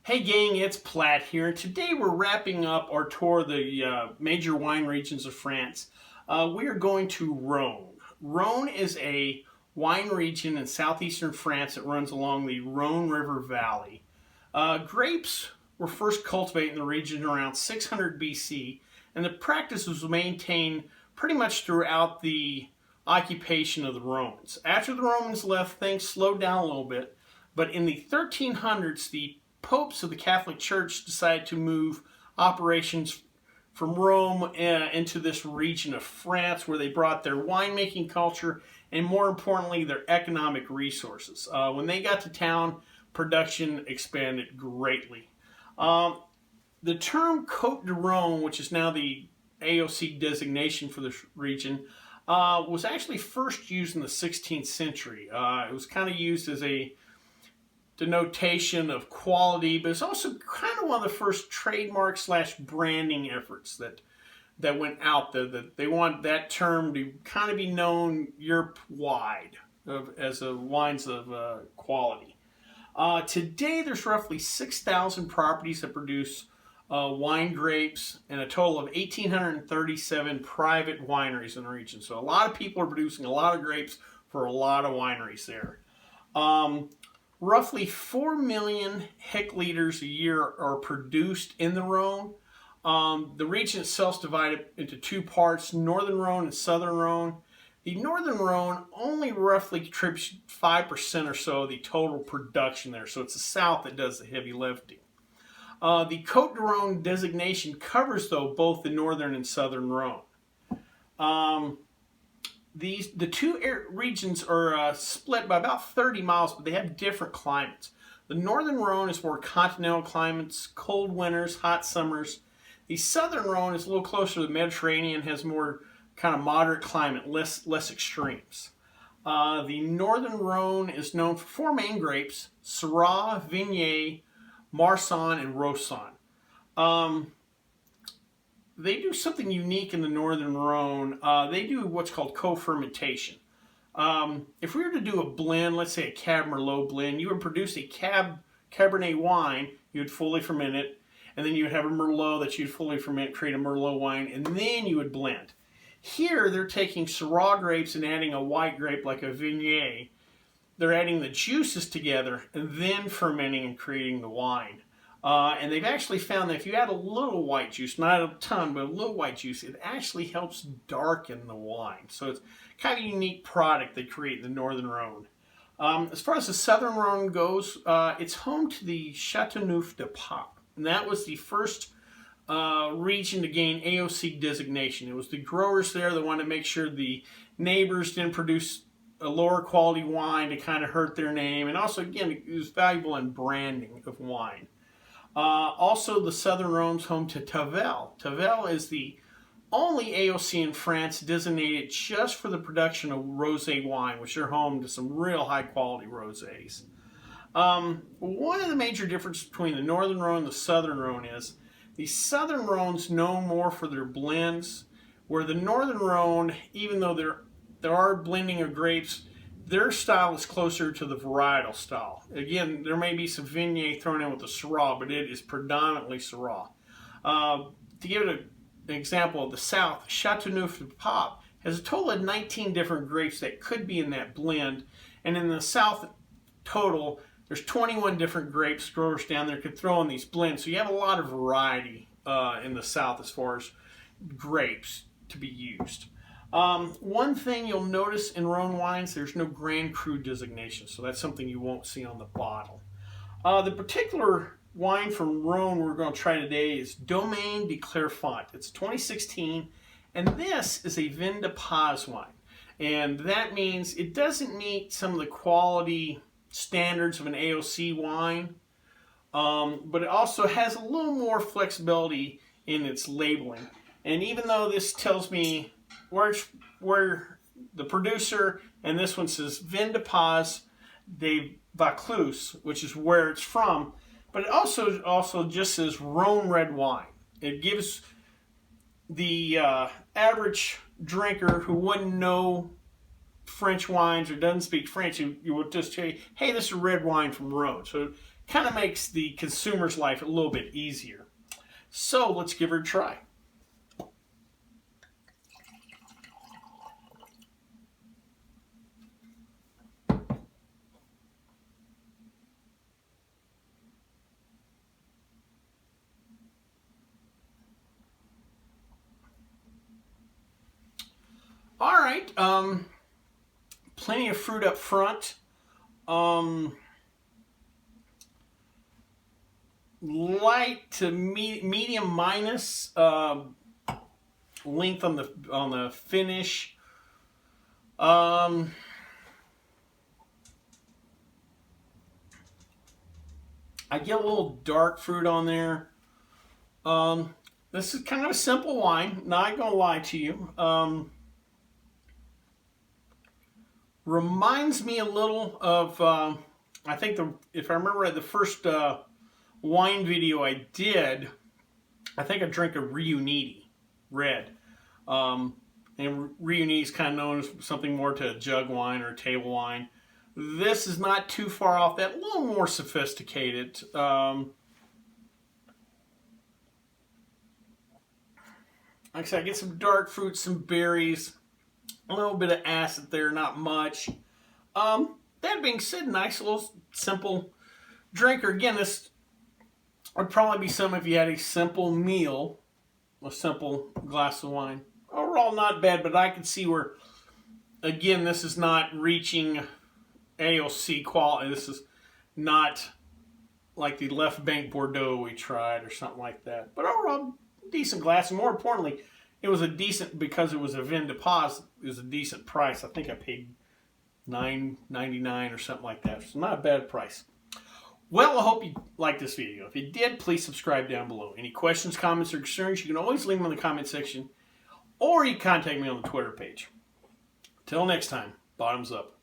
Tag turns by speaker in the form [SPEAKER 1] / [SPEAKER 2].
[SPEAKER 1] Hey gang, it's Platt here, and today we're wrapping up our tour of the major wine regions of France. We are going to Rhone. Rhone is a wine region in southeastern France that runs along the Rhone River Valley. Grapes were first cultivated in the region around 600 BC, and the practice was maintained pretty much throughout the occupation of the Romans. After the Romans left, things slowed down a little bit, but in the 1300s, the popes of the Catholic Church decided to move operations from Rome into this region of France, where they brought their winemaking culture and, more importantly, their economic resources. When they got to town, production expanded greatly. The term Côte de Rhone, which is now the AOC designation for this region, was actually first used in the 16th century. It was kind of used as a denotation of quality, but it's also kind of one of the first trademark / branding efforts that went out there. That they want that term to kind of be known Europe-wide as wines of quality. Today, there's roughly 6,000 properties that produce wine grapes, and a total of 1,837 private wineries in the region. So a lot of people are producing a lot of grapes for a lot of wineries there. Roughly 4 million hectoliters a year are produced in the Rhone. The region itself is divided into two parts, Northern Rhone and Southern Rhone. The Northern Rhone only roughly contributes 5% or so of the total production there, so it's the South that does the heavy lifting. The Côte de Rhone designation covers, though, both the Northern and Southern Rhone. The two regions are split by about 30 miles, but they have different climates. The Northern Rhone is more continental climates, cold winters, hot summers. The Southern Rhone is a little closer to the Mediterranean, has more kind of moderate climate, less extremes. The Northern Rhone is known for four main grapes: Syrah, Viognier, Marsanne, and Roussanne. They do something unique in the Northern Rhone. They do what's called co-fermentation. If we were to do a blend, let's say a Cab Merlot blend, you would produce a Cabernet wine, you would fully ferment it, and then you would have a Merlot that you'd fully ferment, create a Merlot wine, and then you would blend. Here, they're taking Syrah grapes and adding a white grape like a Viognier. They're adding the juices together and then fermenting and creating the wine. And they've actually found that if you add a little white juice, not a ton, but a little white juice, it actually helps darken the wine. So it's kind of a unique product they create in the Northern Rhone. As far as the Southern Rhone goes, it's home to the Chateauneuf-du-Pape. And that was the first region to gain AOC designation. It was the growers there that wanted to make sure the neighbors didn't produce a lower quality wine to kind of hurt their name. And also, again, it was valuable in branding of wine. Also, the Southern Rhone is home to Tavel. Tavel is the only AOC in France designated just for the production of rosé wine, which are home to some real high-quality rosés. One of the major differences between the Northern Rhone and the Southern Rhone is the Southern Rhone's known more for their blends, where the Northern Rhone, even though there are blending of grapes, their style is closer to the varietal style. Again, there may be some Viognier thrown in with the Syrah, but it is predominantly Syrah. To give an example of the South, Chateauneuf-du-Pape has a total of 19 different grapes that could be in that blend. And in the South total, there's 21 different grapes growers down there could throw in these blends. So you have a lot of variety in the South as far as grapes to be used. One thing you'll notice in Rhone wines, there's no Grand Cru designation, so that's something you won't see on the bottle. The particular wine from Rhone we're going to try today is Domaine de Clairfont. It's 2016, and this is a Vin de Pays wine. And that means it doesn't meet some of the quality standards of an AOC wine, but it also has a little more in its labeling. And even though this tells me where the producer, and this one says Vin de Pays de Vaucluse, which is where it's from, but it also just says Rhone red wine. It gives the average drinker who wouldn't know French wines or doesn't speak French, you would just say, hey, this is red wine from Rhone. So it kind of makes the consumer's life a little bit easier. So let's give her a try. All right, plenty of fruit up front. Light to medium minus length on the finish. I get a little dark fruit on there. This is kind of a simple wine, not gonna lie to you. Reminds me a little of, I think if I remember right, the first wine video I did, I think I drank a Riuniti red. And Riuniti is kind of known as something more to a jug wine or a table wine. This is not too far off that, a little more sophisticated. Like I said, I get some dark fruit, some berries, a little bit of acid there, not much. That being said, nice little simple drinker. Again, this would probably be some if you had a simple meal, a simple glass of wine. Overall, not bad, but I can see where, again, this is not reaching AOC quality. This is not like the Left Bank Bordeaux we tried or something like that. But overall, decent glass. And more importantly, it was a decent, because it was a Vin de Pays, it was a decent price. I think I paid $9.99 or something like that. So not a bad price. Well, I hope you liked this video. If you did, please subscribe down below. Any questions, comments, or concerns, you can always leave them in the comment section, or you can contact me on the Twitter page. Till next time, bottoms up.